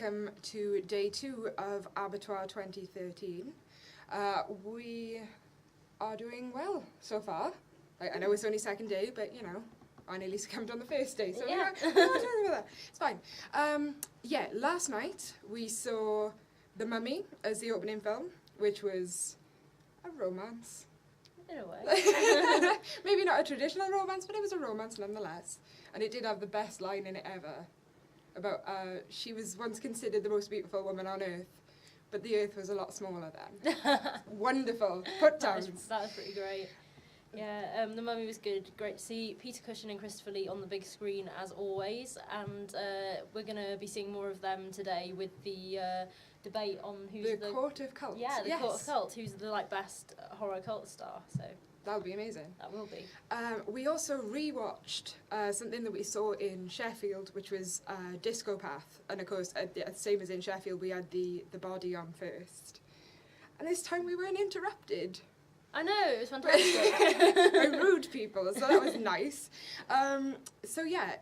welcome to day 2 of Abertoir 2013. We are doing well so far. I know it's only second day, but you know, I nearly succumbed on the first day, so yeah. we're not talking about that. It's fine. Yeah, last night we saw The Mummy as the opening film, which was a romance. In a way. Maybe not a traditional romance, but it was a romance nonetheless. And it did have the best line in it ever. About she was once considered the most beautiful woman on earth, but the earth was a lot smaller then. Wonderful. Put downs. That was pretty great. Yeah, The Mummy was good. Great to see Peter Cushing and Christopher Lee on the big screen as always, and we're going to be seeing more of them today with the debate on who's the Court of Cult. Yeah, the Court of Cult, who's the best horror cult star. So that would be amazing. That will be. We also rewatched something that we saw in Sheffield, which was Disco Path, and of course, same as in Sheffield, we had the body on first, and this time we weren't interrupted. I know, it was fantastic. By rude people, so that was nice. So yeah,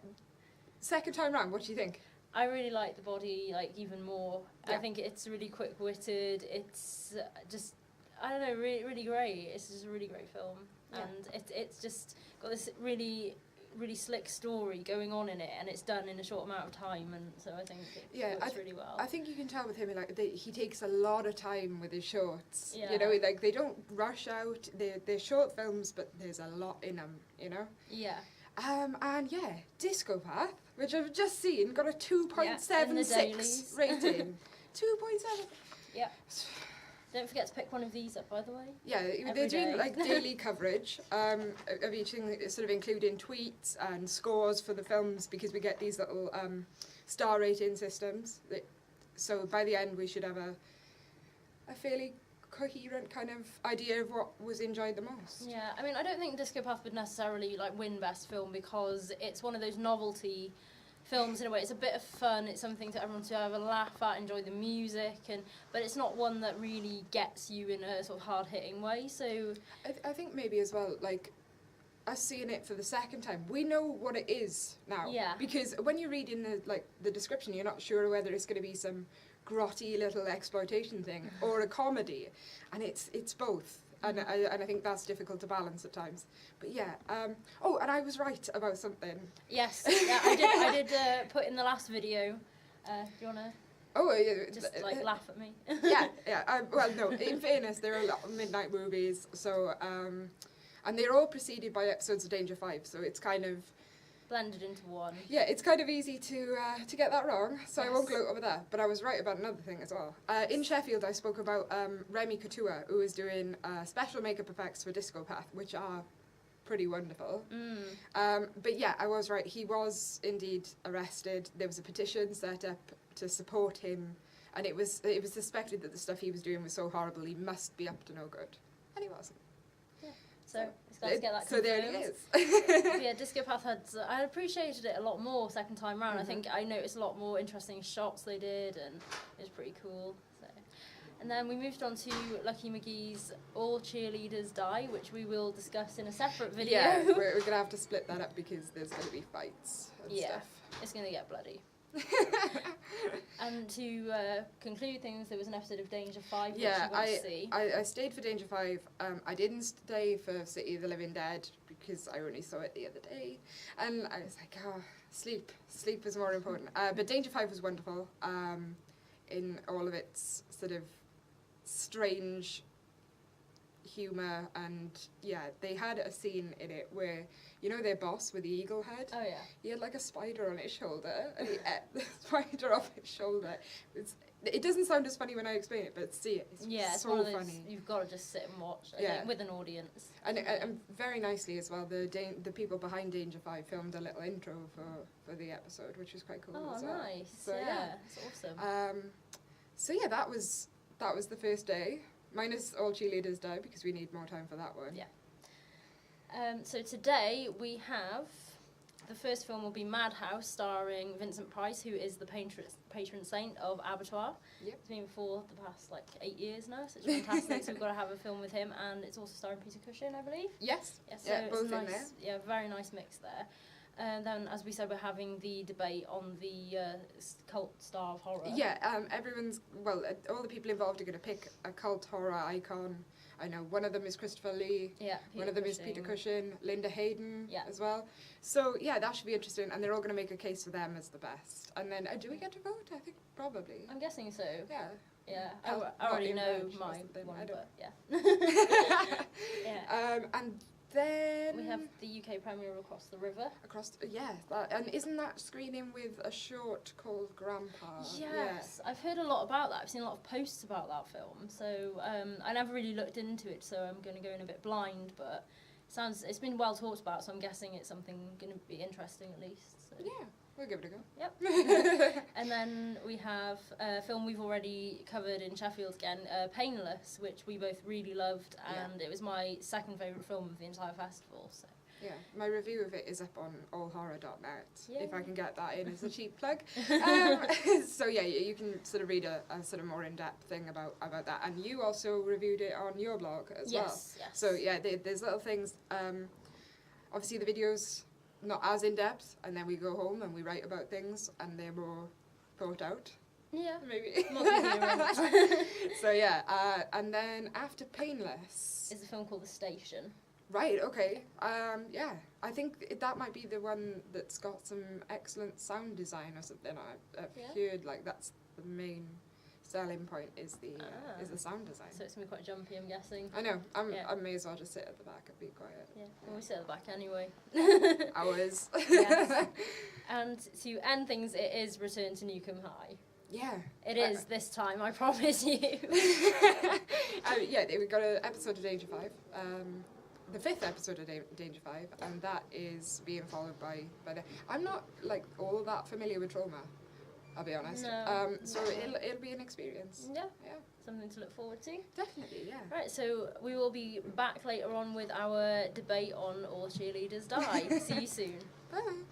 second time round, what do you think? I really like the body, even more. Yeah. I think it's really quick-witted. It's just, I don't know, really, really great. It's just a really great film, yeah. And it's just got this really, really slick story going on in it, and it's done in a short amount of time, and so I think it works really well. I think you can tell with him, he takes a lot of time with his shorts. Yeah. You know, they don't rush out. They're short films, but there's a lot in them. You know. Yeah. And yeah, Disco Path, which I've just seen, got a 2.76 rating. 2.7. Yeah. Don't forget to pick one of these up, by the way. Yeah, they're doing daily coverage of each thing, sort of including tweets and scores for the films, because we get these little star rating systems. So by the end, we should have a fairly coherent kind of idea of what was enjoyed the most. Yeah, I mean, I don't think Disco Path would necessarily win Best Film, because it's one of those novelty films in a way. It's a bit of fun, it's something to everyone to have a laugh at, enjoy the music, but it's not one that really gets you in a sort of hard-hitting way, so... I think maybe as well, us seeing it for the second time, we know what it is now. Yeah. Because when you read in the description, you're not sure whether it's going to be some grotty little exploitation thing or a comedy, and it's both. And I think that's difficult to balance at times. But yeah. Oh, and I was right about something. Yes, yeah, I did put in the last video. Do you want to? Oh, yeah. Just laugh at me. yeah. Well, no. In fairness, there are a lot of midnight movies, so and they're all preceded by episodes of Danger 5, so it's kind of blended into one. Yeah, it's kind of easy to get that wrong, so yes. I won't gloat over that. But I was right about another thing as well. In Sheffield, I spoke about Remy Couture, who is doing special makeup effects for Disco Path, which are pretty wonderful. But yeah, I was right. He was indeed arrested. There was a petition set up to support him, and it was suspected that the stuff he was doing was so horrible he must be up to no good, and he wasn't. So it's got to get that confirmed. So there it is. Yeah, Disco Path I appreciated it a lot more second time round. I think I noticed a lot more interesting shots they did, and it was pretty cool. So, and then we moved on to Lucky McGee's All Cheerleaders Die, which we will discuss in a separate video. Yeah, we're gonna have to split that up because there's gonna be fights and stuff. It's gonna get bloody. And to conclude things, there was an episode of Danger 5 which you went to see. I stayed for Danger 5. I didn't stay for City of the Living Dead because I only saw it the other day, and I was like, sleep is more important. But Danger 5 was wonderful in all of its sort of strange humour, and yeah, they had a scene in it where, you know, their boss with the eagle head? Oh yeah. He had a spider on his shoulder, and he ate the spider off his shoulder. It doesn't sound as funny when I explain it, but see it, it's so one of those funny. You've got to just sit and watch, I think, with an audience. And very nicely as well, the people behind Danger 5 filmed a little intro for the episode, which was quite cool as well. Oh, nice. So, yeah, it's awesome. So yeah, that was the first day. Minus All Cheerleaders Die, because we need more time for that one. Yeah. So today we have, the first film will be Madhouse, starring Vincent Price, who is the patron saint of Abertoir. Yep. It's been for the past 8 years now, so it's fantastic. So we've got to have a film with him, and it's also starring Peter Cushing, I believe. Yes. Yeah, so yeah, it's both nice, in there. Yeah, very nice mix there. And then, as we said, we're having the debate on the cult star of horror. Yeah, all the people involved are going to pick a cult horror icon. I know one of them is Christopher Lee. Yeah. One of them is Peter Cushing, Linda Hayden as well. So yeah, that should be interesting, and they're all going to make a case for them as the best. And then, do we get to vote? I think probably. I'm guessing so. Yeah. Yeah, I already know my one, but yeah. Yeah. And then we have the UK premiere Across the River. And isn't that screening with a short called Grandpa? Yes, I've heard a lot about that. I've seen a lot of posts about that film, so I never really looked into it, so I'm going to go in a bit blind, but it's been well talked about, so I'm guessing it's something going to be interesting at least. So. Yeah. We'll give it a go. Yep. And then we have a film we've already covered in Sheffield again, Painless, which we both really loved, and it was my second favourite film of the entire festival. So. Yeah, my review of it is up on allhorror.net, if I can get that in as a cheap plug. So yeah, you can sort of read a sort of more in-depth thing about that. And you also reviewed it on your blog as well. Yes. So yeah, there's little things. Obviously the videos not as in-depth, and then we go home and we write about things, and they're more thought out. Yeah. Maybe. So yeah, and then after Painless is a film called The Station. Right, okay. Yeah, I think that might be the one that's got some excellent sound design or something. I've heard like that's the main selling point is the sound design. So it's going to be quite jumpy, I'm guessing. I know. I may as well just sit at the back and be quiet. Yeah, well, we sit at the back anyway. Hours. Yes. And to end things, it is Return to Newcombe High. Yeah. It is this time, I promise you. Yeah, we got an episode of Danger 5. The 5th episode of Danger 5, and that is being followed by the... I'm not, like, all that familiar with Trauma, I'll be honest. No. So it'll be an experience. Yeah. Something to look forward to. Definitely, yeah. Right, so we will be back later on with our debate on All Cheerleaders Die. See you soon. Bye.